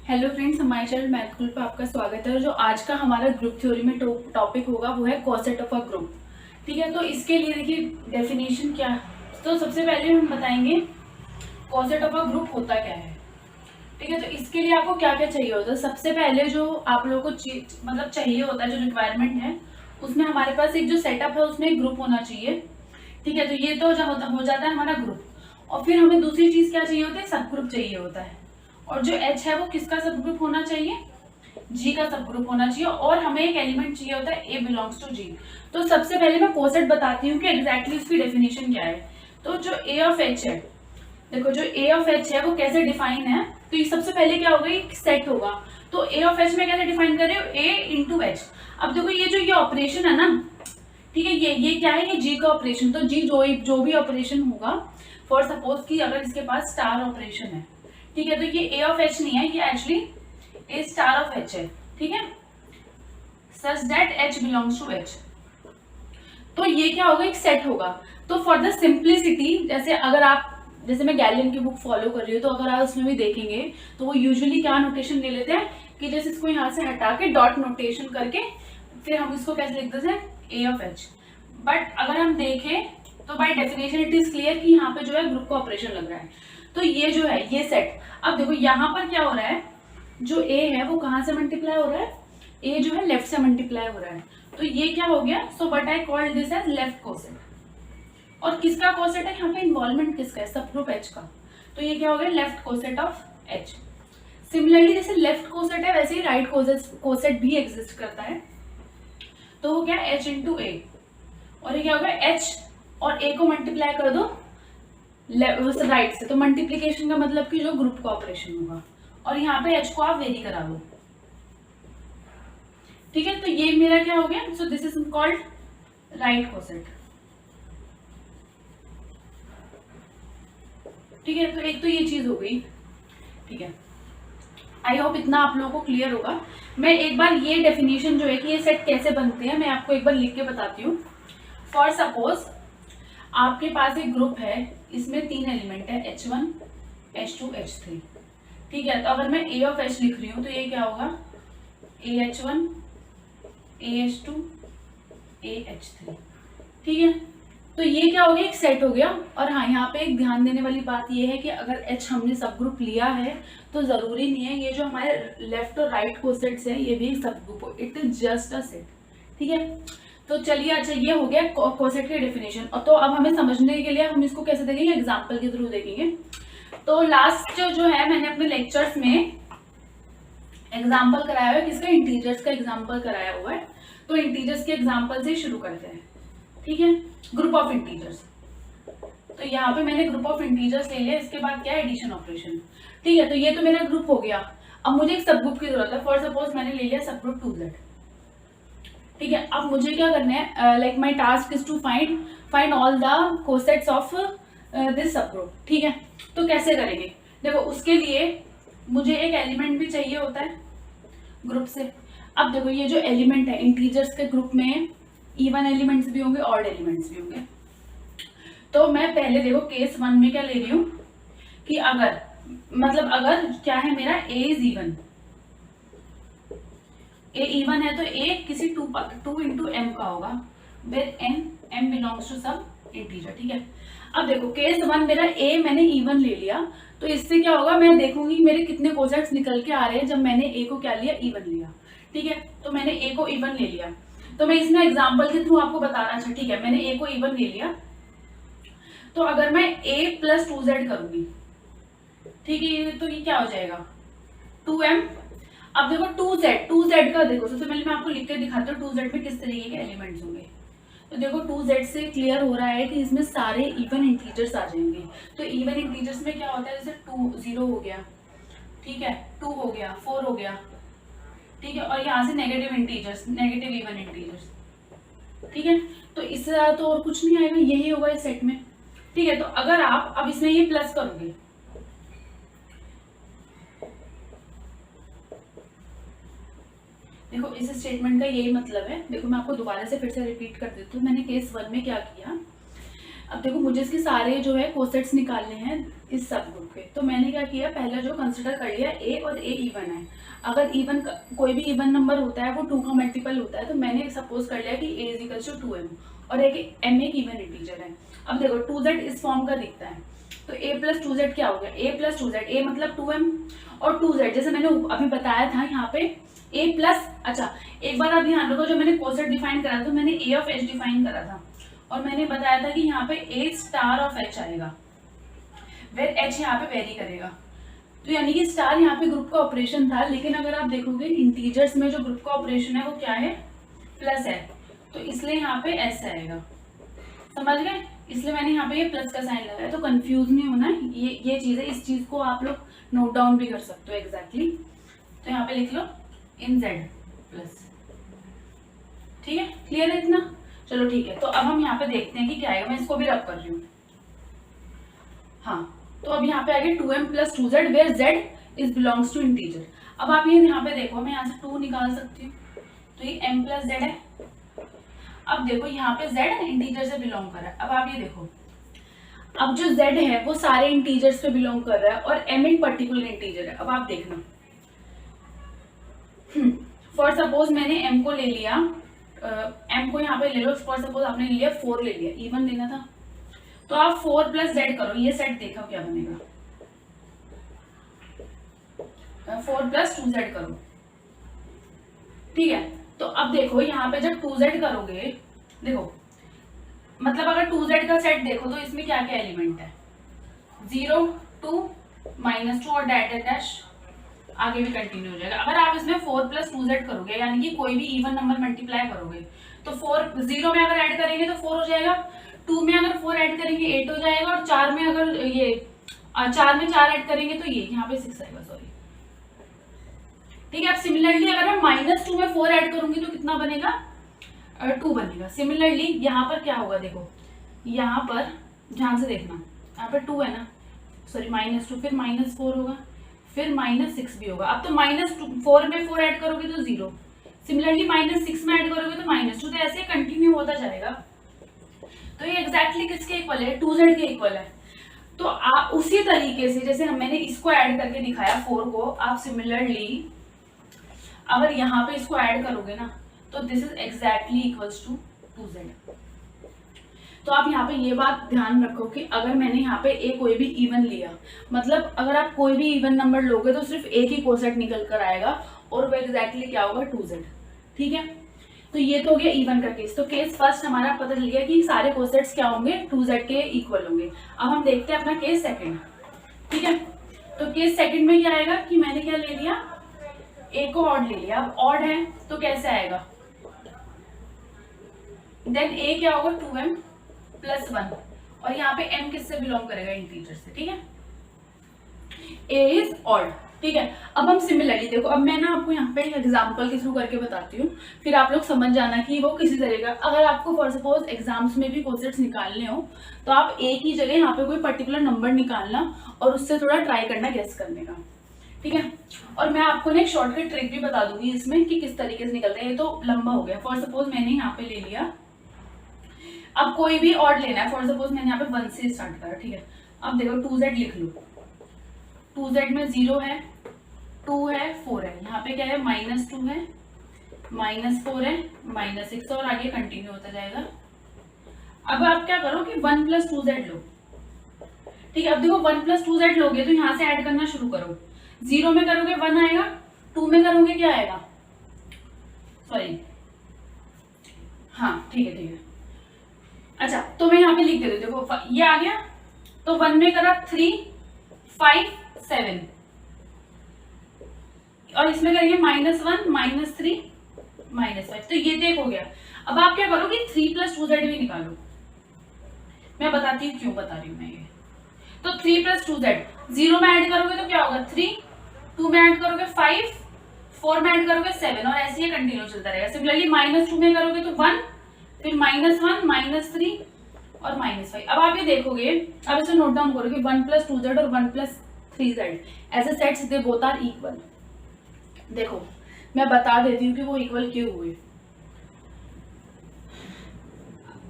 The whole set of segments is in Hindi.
हेलो फ्रेंड्स, हमारे चैनल मैथ ग्रुप पे आपका स्वागत है। और जो आज का हमारा ग्रुप थ्योरी में टॉपिक होगा वो है कोसेट ऑफ अ ग्रुप। ठीक है, तो इसके लिए देखिए डेफिनेशन क्या है। तो सबसे पहले हम बताएंगे कोसेट ऑफ अ ग्रुप होता क्या है। ठीक है, तो इसके लिए आपको क्या क्या चाहिए होता है। सबसे पहले जो आप लोगों को मतलब चाहिए होता है, जो रिक्वायरमेंट है उसमें हमारे पास एक जो सेटअप है उसमें एक ग्रुप होना चाहिए। ठीक है, तो ये तो जब हो जाता है हमारा ग्रुप। और फिर हमें दूसरी चीज क्या चाहिए होता है, सब ग्रुप चाहिए होता है। और जो एच है वो किसका सब ग्रुप होना चाहिए, जी का सब ग्रुप होना चाहिए। और हमें एक एलिमेंट चाहिए होता है ए बिलोंग्स टू जी। तो सबसे पहले मैं कोसेट बताती हूँ कि एग्जैक्टली उसकी डेफिनेशन क्या है। तो जो ए ऑफ एच है, देखो जो ए ऑफ एच है वो कैसे डिफाइन है। तो ये सबसे पहले क्या होगा, एक सेट होगा। तो ए ऑफ एच में कैसे डिफाइन कर रहे हो, ए इंटू एच। अब देखो ये जो ये ऑपरेशन है ना, ठीक है, ये क्या है, ये जी का ऑपरेशन। तो जी जो भी ऑपरेशन होगा, फॉर सपोज कि अगर इसके पास स्टार ऑपरेशन है, ठीक है, तो ये ए ऑफ एच नहीं है, ये actually a star of H है। ठीक है, such that H belongs to H. तो ये क्या होगा, एक सेट होगा। तो फॉर द सिंप्लिसिटी, जैसे मैं गैलियन की बुक फॉलो कर रही हूँ, तो अगर आप उसमें भी देखेंगे तो वो यूजुअली क्या नोटेशन ले लेते हैं कि जैसे इसको यहाँ से हटा के डॉट नोटेशन करके फिर हम इसको कैसे लिख देते हैं, ए ऑफ एच। बट अगर हम देखें तो by definition it is clear कि यहाँ पे जो है ग्रुप का ऑपरेशन लग रहा है। तो ये जो है ये सेट। अब देखो यहाँ पर क्या हो रहा है, जो ए है वो कहाँ से मल्टीप्लाई हो रहा है, ए जो है लेफ्ट से मल्टीप्लाई हो रहा है। तो ये क्या हो गया, so but I called this as left coset. और किसका कोसेट है, यहाँ पे इन्वॉल्वमेंट किसका है, सब ग्रुप एच का। तो ये क्या हो गया, left coset of H. Similarly जैसे लेफ्ट कोसेट है वैसे ही राइट कोसेट भी एग्जिस्ट करता है। तो वो क्या है, एच इंटू ए। और ये क्या होगा, एच और ए को मल्टीप्लाई कर दो राइट से, तो मल्टीप्लीकेशन का मतलब कि जो ग्रुप का ऑपरेशन होगा। और यहाँ पे एच को आप वेरी करा दो। ठीक है, तो ये मेरा क्या हो गया, so this is called right coset. ठीक है, तो एक तो ये चीज हो गई। ठीक है, आई होप इतना आप लोगों को क्लियर होगा। मैं एक बार ये डेफिनेशन जो है कि ये सेट कैसे बनते हैं मैं आपको एक बार लिख के बताती हूँ। फॉर सपोज आपके पास एक ग्रुप है, इसमें 3 एलिमेंट है, H1, H2, H3। ठीक है, तो अगर मैं ए ऑफ एच लिख रही हूँ तो ये क्या होगा, AH1, AH2, AH3। ठीक है, तो ये क्या हो गया, एक सेट हो गया। और हाँ, यहाँ पे एक ध्यान देने वाली बात ये है कि अगर H हमने सब ग्रुप लिया है तो जरूरी नहीं है ये जो हमारे लेफ्ट और राइट कोसेट्स है ये भी सब ग्रुप हो, it is just a set. ठीक है, तो चलिए, अच्छा ये हो गया कोसेट की डेफिनेशन। और तो अब हमें समझने के लिए हम इसको कैसे देखेंगे, एग्जांपल के थ्रू देखेंगे। तो लास्ट जो है मैंने अपने लेक्चर्स में एग्जांपल कराया हुआ है, किसका, इंटीजर्स का एग्जांपल कराया हुआ है। तो इंटीजर्स के एग्जांपल से शुरू करते हैं। ठीक है, ग्रुप ऑफ इंटीजर्स। तो यहाँ पे मैंने ग्रुप ऑफ इंटीजर्स ले लिया, इसके बाद क्या है, एडिशन ऑपरेशन। ठीक है, तो ये तो मेरा ग्रुप हो गया। अब मुझे एक सब ग्रुप की जरूरत है। फॉर सपोज मैंने ले लिया सब ग्रुप 2Z। ठीक है, अब मुझे क्या करना है, like my task is to find all the cosets of this subgroup. ठीक है, तो कैसे करेंगे, देखो उसके लिए मुझे एक एलिमेंट भी चाहिए होता है ग्रुप से। अब देखो ये जो एलिमेंट है इंटीजर्स के ग्रुप में इवन एलिमेंट्स भी होंगे, ऑड एलिमेंट्स भी होंगे। तो मैं पहले देखो केस 1 में क्या ले रही हूँ कि अगर अगर क्या है मेरा ए इज इवन, ए इवन है तो ए किसी 2 इंटू एम का होगा, वेर एम बिलोंग्स टू सब इंटीजर। ठीक है, अब देखो केस 1 मेरा ए मैंने इवन ले लिया, तो इससे क्या होगा, मैं देखूंगी मेरे कितने कोसेट्स निकल के आ रहे हैं जब मैंने ए को क्या लिया, इवन लिया। ठीक है, तो मैंने ए को इवन ले लिया। तो मैं इसमें एग्जाम्पल के थ्रू आपको बताना, अच्छा ठीक है, मैंने ए को इवन ले लिया। तो अगर मैं a प्लस 2Z करूंगी, ठीक है, तो ये क्या हो जाएगा, 2m। अब देखो 2Z का देखो, सबसे पहले मैं आपको लिख के दिखाती हूँ 2Z में किस तरीके के एलिमेंट्स होंगे। तो देखो 2Z से क्लियर हो रहा है कि इसमें सारे इवन इंटीजर्स आ जाएंगे। तो इवन इंटीजर्स में क्या होता है, जैसे 2 0 हो गया, ठीक है, 2 हो गया, 4 हो गया। ठीक है, और यहाँ से negative integers, negative even integers. ठीक है, तो इससे ज्यादा तो और कुछ नहीं आएगा, यही होगा इस सेट में। ठीक है, तो अगर आप अब इसमें ये प्लस करोगे, देखो इस स्टेटमेंट का यही मतलब है। देखो मैं आपको दोबारा से फिर से रिपीट कर देती हूँ। मैंने केस 1 में क्या किया, अब देखो मुझे इसके सारे जो है कोसेट्स निकालने हैं इस सब ग्रुप के, तो मैंने क्या किया, पहला जो कंसिडर कर लिया ए, और ए इवन है। अगर इवन कोई भी इवन नंबर होता है वो 2 का मल्टीपल होता है, तो मैंने सपोज कर लिया कि a is equal to 2m, और एक m एक इवन इंटीजर है। अब देखो 2z इस फॉर्म का दिखता है, तो a प्लस 2z क्या हो गया, a प्लस 2z, a मतलब 2m, और 2z जैसे मैंने अभी बताया था यहाँ पे a प्लस, अच्छा एक बार आप ध्यान रखो, जो मैंने कोसेट डिफाइन करा था मैंने a ऑफ h डिफाइन करा था, और मैंने बताया था कि यहाँ पे a स्टार ऑफ h आएगा, वेर h यहाँ पे वेरी करेगा। तो यानी कि स्टार यहाँ पे ग्रुप का ऑपरेशन था, लेकिन अगर आप देखोगे इंटीजर्स में जो ग्रुप का ऑपरेशन है वो क्या है, प्लस है, तो इसलिए यहाँ पे s आएगा, समझ गए, इसलिए मैंने यहाँ पे ये प्लस का साइन लगाया। तो कंफ्यूज नहीं होना है, ये चीज है, इस चीज को आप लोग नोट डाउन भी कर सकते हो एग्जैक्टली। तो यहाँ पे लिख लो इन z प्लस, ठीक है, क्लियर है इतना, चलो ठीक है। तो अब हम यहाँ पे देखते हैं कि क्या आएगा, मैं इसको भी रब कर रही हूँ। हाँ, तो अब यहाँ पे आ गया 2m plus 2z where z is belongs to integer. अब आप ये यहाँ पे देखो, मैं यहाँ से 2 निकाल सकती हूँ, तो ये m प्लस z है। अब देखो यहाँ पे z इंटीजर से बिलोंग कर रहा है। अब आप ये देखो, अब जो z है वो सारे इंटीजर्स पे बिलोंग कर रहा है, और m एक पर्टिकुलर इंटीजर है। अब आप देखना, फॉर सपोज मैंने m को ले लिया, m को यहाँ पे ले लो, फॉर सपोज आपने ले लिया 4 ले लिया, इवन लेना था, तो आप 4 प्लस z करो, ये सेट देखो क्या बनेगा, 4 प्लस 2z करो, ठीक है। तो अब देखो यहाँ पे जब 2z करोगे, देखो मतलब अगर 2z का सेट देखो तो इसमें क्या क्या एलिमेंट है, 0 2 -2 और डैश डैश, आगे भी कंटिन्यू हो जाएगा। अगर आप इसमें 4 प्लस 2z करोगे, यानी कि कोई भी इवन नंबर मल्टीप्लाई करोगे, तो 4 0 में अगर ऐड करेंगे तो 4 हो जाएगा, 2 में अगर 4 ऐड करेंगे 8 हो जाएगा, और 4 में अगर ये 4 में 4 ऐड करेंगे तो ये यहाँ पे 6 आएगा, सॉरी, ठीक है। अब सिमिलरली अगर मैं -2 में 4 ऐड करूंगी तो कितना बनेगा, 2 बनेगा। सिमिलरली यहाँ पर क्या होगा, देखो यहाँ पर ध्यान से देखना, यहाँ पर 2 है ना, सॉरी -2, फिर -4 होगा, फिर -6 भी होगा। अब तो -4 में 4 ऐड करोगे तो 0, सिमिलरली -6 में ऐड करोगे तो -2, तो ऐसे कंटिन्यू होता जाएगा। तो ये एग्जैक्टली किसके इक्वल है, 2z के इक्वल है। तो आप उसी तरीके से जैसे मैंने इसको ऐड करके दिखाया 4 को, आप सिमिलरली अगर यहाँ पे इसको ऐड करोगे ना, तो this is exactly equals to 2z। तो आप यहाँ पे ये बात ध्यान रखो कि अगर मैंने यहाँ पे एक कोई भी इवन लिया, मतलब अगर आप कोई भी इवन नंबर लोगे तो सिर्फ एक ही कोसेट निकल कर आएगा, और वो एग्जैक्टली क्या होगा, 2z, ठीक है। तो ये तो हो गया इवन का केस। तो केस फर्स्ट हमारा पता चल गया कि सारे कोसेट्स क्या होंगे, 2z के इक्वल होंगे। अब हम देखते हैं अपना केस सेकंड, ठीक है। तो केस सेकंड में क्या आएगा कि मैंने क्या ले लिया, a को ऑड ले लिया। अब ऑड है तो कैसे आएगा, देन a क्या होगा, 2m प्लस 1, और यहाँ पे m किससे बिलोंग करेगा, इंटीजर से, ठीक है। a इज ऑड, ठीक है। अब हम सिमिलरली देखो, अब मैं ना आपको यहाँ पे एग्जांपल के थ्रू करके बताती हूँ, फिर आप लोग समझ जाना कि वो किसी तरह का। अगर आपको फॉर सपोज एग्जाम्स में भी कोसेट्स निकालने हो, तो आप एक ही जगह यहाँ पे कोई पर्टिकुलर नंबर निकालना और उससे थोड़ा ट्राई करना गेस करने का, ठीक है। और मैं आपको ना एक शॉर्टकट ट्रिक भी बता दूंगी इसमें कि किस तरीके से निकलता है। ये तो लंबा हो गया। फॉर सपोज मैंने यहाँ पे ले लिया, अब कोई भी ऑड लेना है, फॉर सपोज मैंने यहाँ पे 1 से स्टार्ट करा, ठीक है। अब देखो 2z लिख लो, 2z में 0 है, 2 है, 4 है, यहाँ पे क्या है, -2 है, -4 है, -6, और आगे कंटिन्यू होता जाएगा। अब आप क्या करो कि 1 प्लस 2z लो, ठीक है। अब देखो 1 प्लस 2z लोगे तो यहाँ से ऐड करना शुरू करो, 0 में करोगे 1 आएगा, 2 में करोगे क्या आएगा, सॉरी, हाँ ठीक है, ठीक है। अच्छा, तो मैं यहाँ पे लिख देती हूँ, देखो ये आ गया, तो 1 में करा 3 5 7, और इसमें करेंगे -1 -3 -5, तो ये देख हो गया। अब आप क्या करोगे, 3 प्लस 2z भी निकालो, मैं बताती हूँ क्यों बता रही हूँ मैं ये। तो 3 प्लस 2z, 0 में ऐड करोगे तो क्या होगा 3, 2 में ऐड करोगे 5, 4 में ऐड करोगे 7, और ऐसे ही कंटिन्यू चलता रहेगा। सिमिलरली -2 में करोगे तो 1, फिर -1 -3 और -5। अब आप ये देखोगे, अब इसे नोट डाउन करोगे, 1 प्लस 2z और 1 plus 3z as a sets they both are equal. देखो मैं बता देती हूँ कि वो इक्वल क्यों हुए।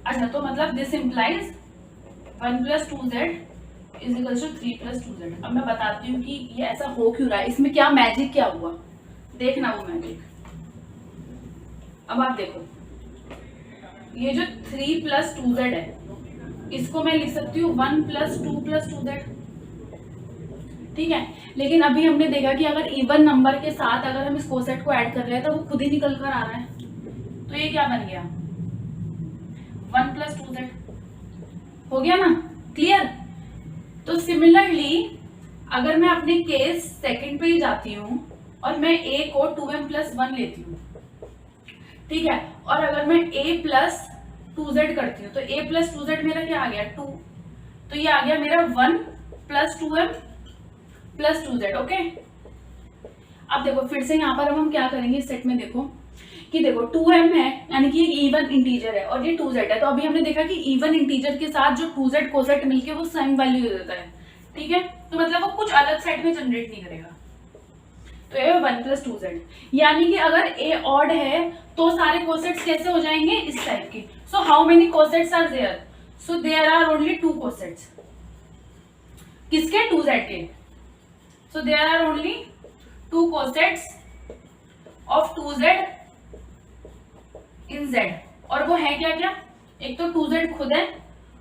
अच्छा, तो मतलब this implies 1+2z is equal to 3+2z। अब मैं बताती हूँ कि ये ऐसा हो क्यों रहा है, इसमें क्या मैजिक क्या हुआ, देखना वो मैजिक। अब आप देखो, ये जो 3+2z है इसको मैं लिख सकती हूँ 1+2+2z, ठीक है। लेकिन अभी हमने देखा कि अगर इवन नंबर के साथ अगर हम इस कोसेट को ऐड कर रहे हैं तो वो खुद ही निकल कर आ रहा है, तो ये क्या बन गया 1+2z हो गया ना, क्लियर। तो सिमिलरली अगर मैं अपने केस सेकंड पे ही जाती हूँ और मैं a को 2m+1 लेती हूँ, ठीक है, और अगर मैं a+2z करती हूँ तो a+2z मेरा क्या आ गया 2, तो ये आ गया मेरा 1+2m+2z, ओके। अब देखो फिर से यहाँ पर अब हम क्या करेंगे इस सेट में, देखो कि देखो 2m है यानी कि एक इवन इंटीजर है और ये 2z है, तो अभी हमने देखा कि इवन इंटीजर के साथ जो 2z कोसेट मिलके वो सेम वैल्यू दे देता है, ठीक है। तो मतलब वो कुछ अलग सेट में जनरेट नहीं करेगा, तो ये 1+2z। यानी कि अगर a ऑड है तो सारे कोसेट्स कैसे हो जाएंगे इस टाइप के। So how many cosets are there, so there are only 2 cosets, किसके 2z के। So there are only 2 cosets of 2z in z, और वो है क्या क्या, एक तो 2z खुद है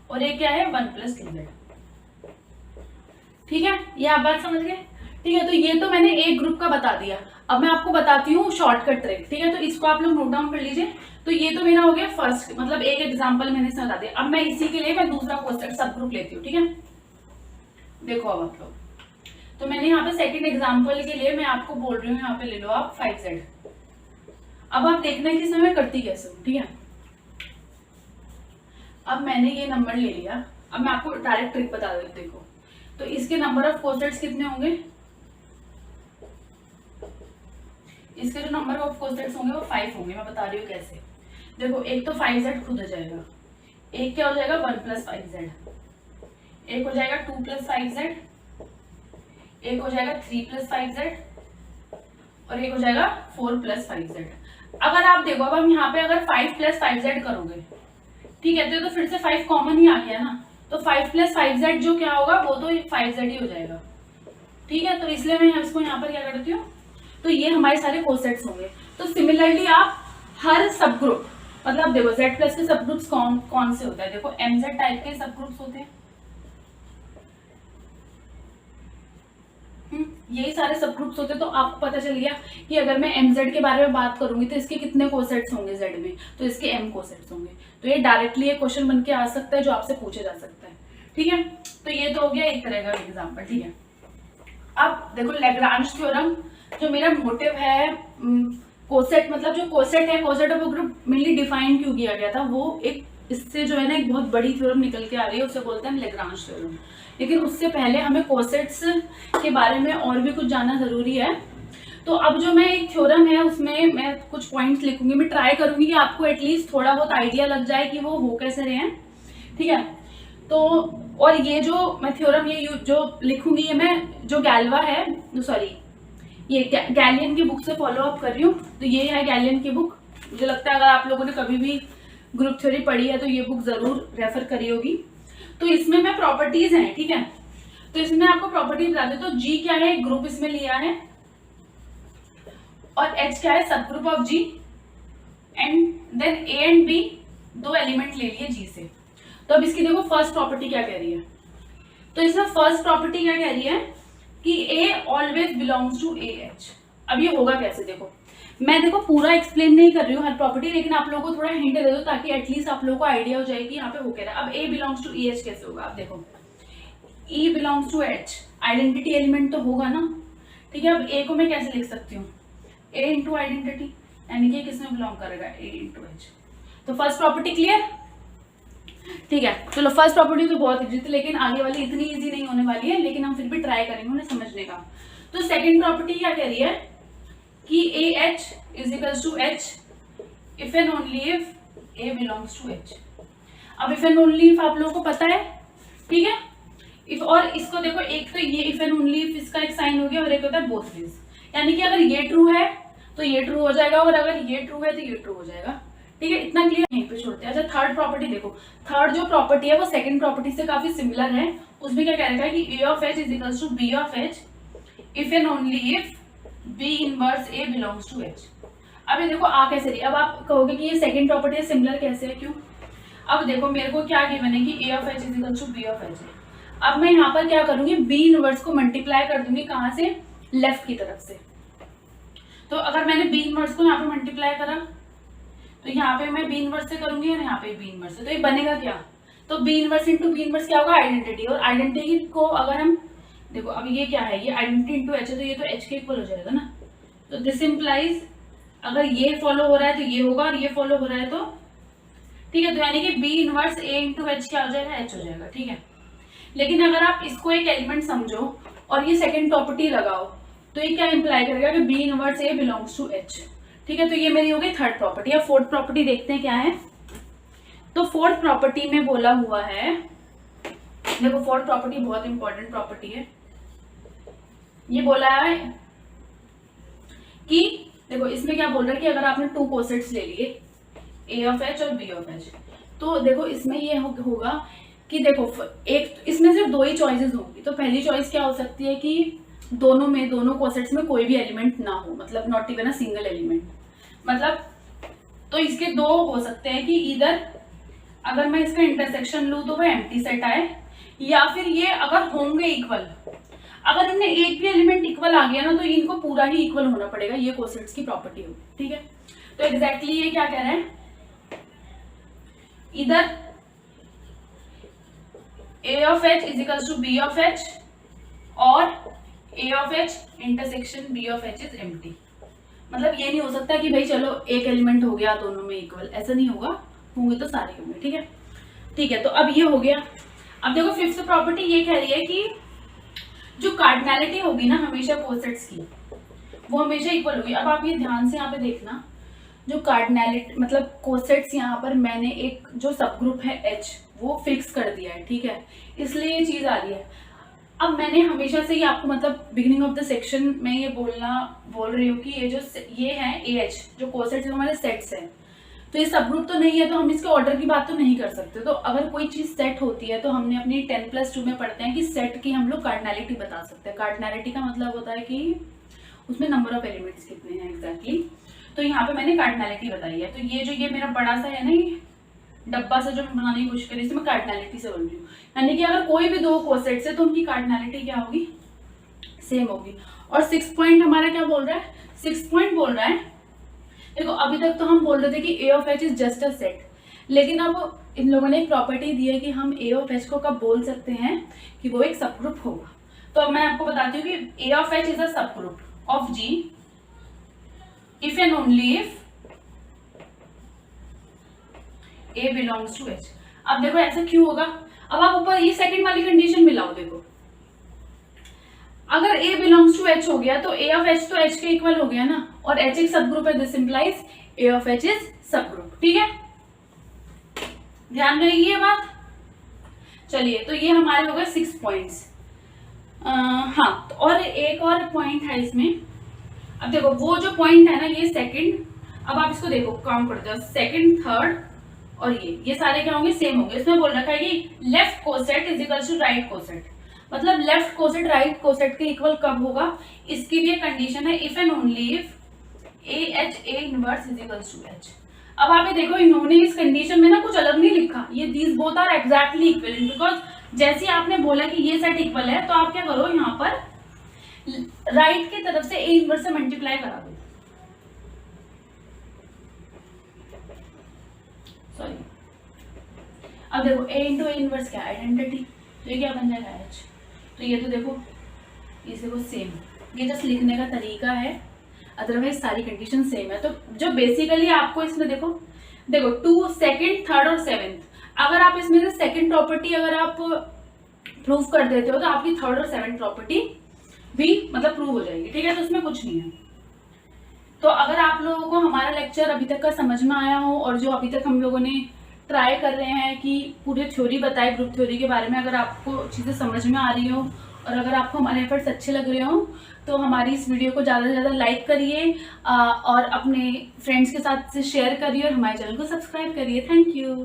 और एक क्या है 1+2z, ठीक है। ये आप बात समझ गए, ठीक है। तो ये तो मैंने एक ग्रुप का बता दिया, अब मैं आपको बताती हूँ शॉर्टकट ट्रिक, ठीक है। तो इसको आप लोग नोट डाउन कर लीजिए। तो ये तो मेरा हो गया फर्स्ट, मतलब एक एग्जांपल मैंने इसमें बता दिया। अब मैं इसी के लिए मैं दूसरा कोसेट सब ग्रुप लेती हूँ, ठीक है। देखो अब आप लोग, तो मैंने यहाँ पे सेकंड एग्जांपल के लिए मैं आपको बोल रही हूँ, यहाँ पे ले लो आप 5z। अब आप देखना है कि इसमें मैं करती कैसे हूँ, ठीक है। अब मैंने ये नंबर ले लिया, अब मैं आपको डायरेक्ट ट्रिक बता देती हूँ। देखो तो इसके नंबर ऑफ कोसेट्स कितने होंगे, इसके जो नंबर ऑफ कोसेट्स होंगे वो 5 होंगे। मैं बता रही हूँ कैसे। देखो एक तो 5z खुद हो जाएगा, एक क्या हो जाएगा 1+5z, एक हो जाएगा 2+5z, एक हो जाएगा 3+5z और एक हो जाएगा 4+5z। अगर आप देखो अब हम यहाँ पे अगर 5+5z करोगे, ठीक है, तो फिर से 5 कॉमन ही आ गया ना, तो 5+5z जो क्या होगा वो तो 5z ही हो जाएगा, ठीक है। तो इसलिए मैं इसको यहाँ पर क्या करती हूँ, तो ये हमारे सारे कोसेट्स होंगे। तो सिमिलरली आप हर सब ग्रुप, मतलब देखो z प्लस के सब ग्रुप्स कौन कौन से होते हैं, देखो mz टाइप के सब ग्रुप्स होते हैं, यही सारे सब ग्रुप्स होते हैं। तो आपको पता चल गया कि अगर मैं mz के बारे में बात करूंगी तो इसके कितने कोसेट्स होंगे z में, तो इसके m कोसेट्स होंगे। तो ये डायरेक्टली एक क्वेश्चन बन के आ सकता है जो आपसे पूछा जा सकता है, ठीक है। तो ये तो हो गया एक तरह का एग्जांपल, ठीक है। अब देखो लैग्रांज थ्योरम, जो मेरा मोटिव है कोसेट, मतलब जो कोसेट है, coset of a group mainly define क्यों किया गया था, वो एक इससे जो है ना एक बहुत बड़ी थ्योरम निकल के आ रही है, उसे बोलते हैं लैग्रांज थ्योरम। लेकिन उससे पहले हमें कोसेट्स के बारे में और भी कुछ जानना जरूरी है। तो अब जो मैं एक थ्योरम है उसमें मैं कुछ पॉइंट्स लिखूंगी, मैं ट्राई करूंगी कि आपको एटलीस्ट थोड़ा बहुत आइडिया लग जाए कि वो हो कैसे रहे हैं, ठीक है। तो और ये जो मैं थ्योरम ये जो लिखूंगी, ये मैं जो गैल्वा है, सॉरी ये गैलियन की बुक से फॉलो अप कर रही हूँ। तो ये है गैलियन की बुक, मुझे लगता है अगर आप लोगों ने कभी भी ग्रुप थ्योरी पढ़ी है तो ये बुक जरूर रेफर करी होगी। तो इसमें मैं प्रॉपर्टीज हैं, ठीक है। तो इसमें आपको प्रॉपर्टी बता दे, तो जी क्या है, ग्रुप इसमें लिया है, और एच क्या है, सब group of G, and then A and B दो एलिमेंट ले लिए जी से। तो अब इसकी देखो फर्स्ट प्रॉपर्टी क्या कह रही है, तो इसमें फर्स्ट प्रॉपर्टी क्या कह रही है कि a always belongs to a H. अब ये होगा कैसे, देखो मैं देखो पूरा एक्सप्लेन नहीं कर रही हूँ हर प्रॉपर्टी, लेकिन आप लोगों को थोड़ा हिंट दे दो ताकि एटलीस्ट आप लोगों को आइडिया हो जाए कि यहाँ पे हो क्या रहा है। अब a belongs to e H कैसे होगा, आप देखो e belongs to H, identity element तो होगा ना, ठीक है। अब ए को मैं कैसे लिख सकती हूँ, ए इंटू आइडेंटिटी, यानी कि किसमें बिलोंग करेगा, ए इंटू एच। तो फर्स्ट प्रॉपर्टी क्लियर, ठीक है। चलो फर्स्ट प्रॉपर्टी तो बहुत इजी थी, लेकिन आगे वाली इतनी इजी नहीं होने वाली है, लेकिन हम फिर भी ट्राई करेंगे उन्हें समझने का। तो सेकंड प्रॉपर्टी क्या कह रही है कि A H is equals to H if and only if A belongs to H. अब इफ एंड ओनली इफ आप लोगों को पता है, ठीक है। इफ और इसको देखो, एक तो ये इफ एंड ओनली इफ इसका एक साइन हो गया और एक होता है बोथ वेज, यानी कि अगर ये ट्रू है तो ये ट्रू हो जाएगा और अगर ये ट्रू है तो ये ट्रू हो जाएगा, ठीक है, इतना क्लियर, यहीं पे छोड़ते हैं। अच्छा, थर्ड प्रॉपर्टी देखो, थर्ड जो प्रॉपर्टी है वो सेकंड प्रॉपर्टी से काफी सिमिलर है। उसमें क्या कह रखा है कि a of h is equals to b of h if and only if b inverse a belongs to h। अब ये देखो आ कैसे रही, अब आप कहोगे कि ये सेकंड प्रॉपर्टी है, सिमिलर कैसे है, क्यों? अब देखो मेरे को क्या गिवन है कि a of h is equals to b of h है। अब मैं यहाँ पर क्या करूंगी, b इनवर्स को मल्टीप्लाई कर दूंगी, कहाँ से, लेफ्ट की तरफ से। तो अगर मैंने b इनवर्स को यहाँ पे मल्टीप्लाई करा तो यहाँ पे मैं b इनवर्स से करूंगी और यहाँ पे b इनवर्स से, तो ये बनेगा क्या, तो b inverse into b inverse क्या होगा, आइडेंटिटी। और आइडेंटिटी को अगर हम देखो, अब ये क्या है, ये आइडेंटिटी इंटू h है, तो ये तो h के इक्वल हो जाएगा ना। तो दिस इंप्लाइज अगर ये फॉलो हो रहा है तो ये होगा, और ये फॉलो हो रहा है तो ठीक है, तो यानी कि b inverse a into h क्या हो जाएगा, h हो जाएगा। ठीक है, लेकिन अगर आप इसको एक एलिमेंट समझो और ये सेकेंड प्रॉपर्टी लगाओ तो ये क्या इंप्लाई करेगा कि b inverse a belongs to h। ठीक है, तो ये मेरी हो गई थर्ड प्रॉपर्टी। अब फोर्थ प्रॉपर्टी देखते हैं क्या है। तो फोर्थ प्रॉपर्टी में बोला हुआ है, देखो फोर्थ प्रॉपर्टी बहुत इंपॉर्टेंट प्रॉपर्टी है। ये बोला है कि देखो इसमें क्या बोल रहा है कि अगर आपने टू कोसेट्स ले लिए a ऑफ h और b ऑफ h, तो देखो इसमें ये होगा कि देखो एक इसमें सिर्फ दो ही चॉइसेस होंगी। तो पहली चॉइस क्या हो सकती है कि दोनों कोसेट्स में कोई भी एलिमेंट ना हो, मतलब not even a single element, मतलब तो इसके दो हो सकते हैं कि इधर अगर मैं इसका इंटरसेक्शन लूं तो वह एम्प्टी सेट आए, या फिर ये अगर होंगे इक्वल, अगर इनमें एक भी एलिमेंट इक्वल आ गया ना तो इनको पूरा ही इक्वल होना पड़ेगा, ये कोसेट्स की प्रॉपर्टी होगी। ठीक है, तो एग्जैक्टली ये क्या कह रहे हैं, इधर a of h is equals to b of h और a of h intersection b of h is empty. मतलब ये नहीं हो सकता कि भाई चलो एक एलिमेंट हो गया दोनों में इक्वल, ऐसा नहीं होगा, होंगे तो सारे होंगे। ठीक है, ठीक है, तो अब ये हो गया। अब देखो फिफ्थ प्रॉपर्टी ये कह रही है कि जो कार्डिनैलिटी होगी ना हमेशा कोसेट्स की, वो हमेशा इक्वल होगी। अब आप ये ध्यान से यहाँ पे देखना, जो कार्डिनैलिटी मतलब कोसेट्स, यहाँ पर मैंने एक जो सब ग्रुप है H वो फिक्स कर दिया है। ठीक है, इसलिए ये चीज आ रही है। अब मैंने हमेशा से ही आपको मतलब बिगिनिंग ऑफ द सेक्शन में ये बोल रही हूँ कि ये है AH जो कोसेट्स हमारे सेट्स हैं, तो ये सब ग्रुप तो नहीं है, तो हम इसके ऑर्डर की बात तो नहीं कर सकते। तो अगर कोई चीज सेट होती है तो हमने अपनी 10+2 में पढ़ते हैं कि सेट की हम लोग कार्डिनैलिटी बता सकते हैं। कार्डिनैलिटी का मतलब होता है कि उसमें नंबर ऑफ एलिमेंट्स कितने हैं एग्जैक्टली। तो यहाँ पे मैंने कार्डिनैलिटी बताई है। तो ये मेरा बड़ा सा है ना, ये डब्बा से जो मैं बनाने की कोशिश करी, इसमें कार्डिनैलिटी से बोल रही हूँ, यानी कि अगर कोई भी दो कोसेट्स है तो उनकी कार्डिनैलिटी क्या होगी, सेम होगी। और 6 पॉइंट हमारा क्या बोल रहा है, 6 पॉइंट बोल रहा है। देखो अभी तक तो हम बोल रहे थे कि a of h is just a set, लेकिन अब इन लोगों ने एक प्रॉपर्टी दी है कि हम a ऑफ h को कब बोल सकते हैं कि वो एक सब ग्रुप होगा। तो अब मैं आपको बताती हूँ कि a of h is a sub group of G if and only if A belongs to H। अब देखो ऐसा क्यों होगा, अब आप ऊपर ये सेकंड वाली कंडीशन मिलाओ। देखो अगर A बिलोंग्स टू H हो गया तो A ऑफ H तो H के इक्वल हो गया ना, और H एक सब ग्रुप है, this implies A of H is सब ग्रुप। ठीक है, ध्यान रहेगी ये बात। चलिए, तो ये हमारे हो गए 6 पॉइंट्स। हाँ, तो और एक और पॉइंट है इसमें। अब देखो वो जो पॉइंट है ना, ये सेकंड, अब आप इसको देखो काउंट करते हो, सेकंड, थर्ड और ये सारे क्या होंगे, सेम होंगे। इसमें बोल रखा है कि left coset is equal to right coset, मतलब लेफ्ट कोसेट राइट कोसेट के इक्वल कब होगा, इसकी भी एक कंडीशन है, if and only if AH A inverse is equal to H। अब आप ये देखो, इन्होंने इस कंडीशन में ना कुछ अलग नहीं लिखा, ये these both are exactly equal, because जैसे आपने बोला कि ये सेट इक्वल है तो आप क्या करो, यहाँ पर राइट की तरफ से A इनवर्स से मल्टीप्लाई करा दो। सॉरी, अब देखो A इंटू A इनवर्स क्या, आइडेंटिटी, तो ये क्या बन जाएगा H। तो ये तो देखो इसे वो सेम, ये जस्ट लिखने का तरीका है, अदरवाइज सारी कंडीशन सेम है। तो जो बेसिकली आपको इसमें देखो 2, सेकंड, थर्ड और सेवेंथ, अगर आप इसमें से सेकंड प्रॉपर्टी अगर आप प्रूव कर देते हो तो आपकी थर्ड और सेवेंथ प्रॉपर्टी भी मतलब प्रूव हो जाएगी। ठीक है, तो उसमें कुछ नहीं है। तो अगर आप लोगों को हमारा लेक्चर अभी तक का समझ में आया हो, और जो अभी तक हम लोगों ने ट्राई कर रहे हैं कि पूरी थ्योरी बताए ग्रुप थ्योरी के बारे में, अगर आपको चीजें समझ में आ रही हो और अगर आपको हमारे एफर्ट्स अच्छे लग रहे हो तो हमारी इस वीडियो को ज़्यादा से ज़्यादा लाइक करिए और अपने फ्रेंड्स के साथ शेयर करिए और हमारे चैनल को सब्सक्राइब करिए। Thank you.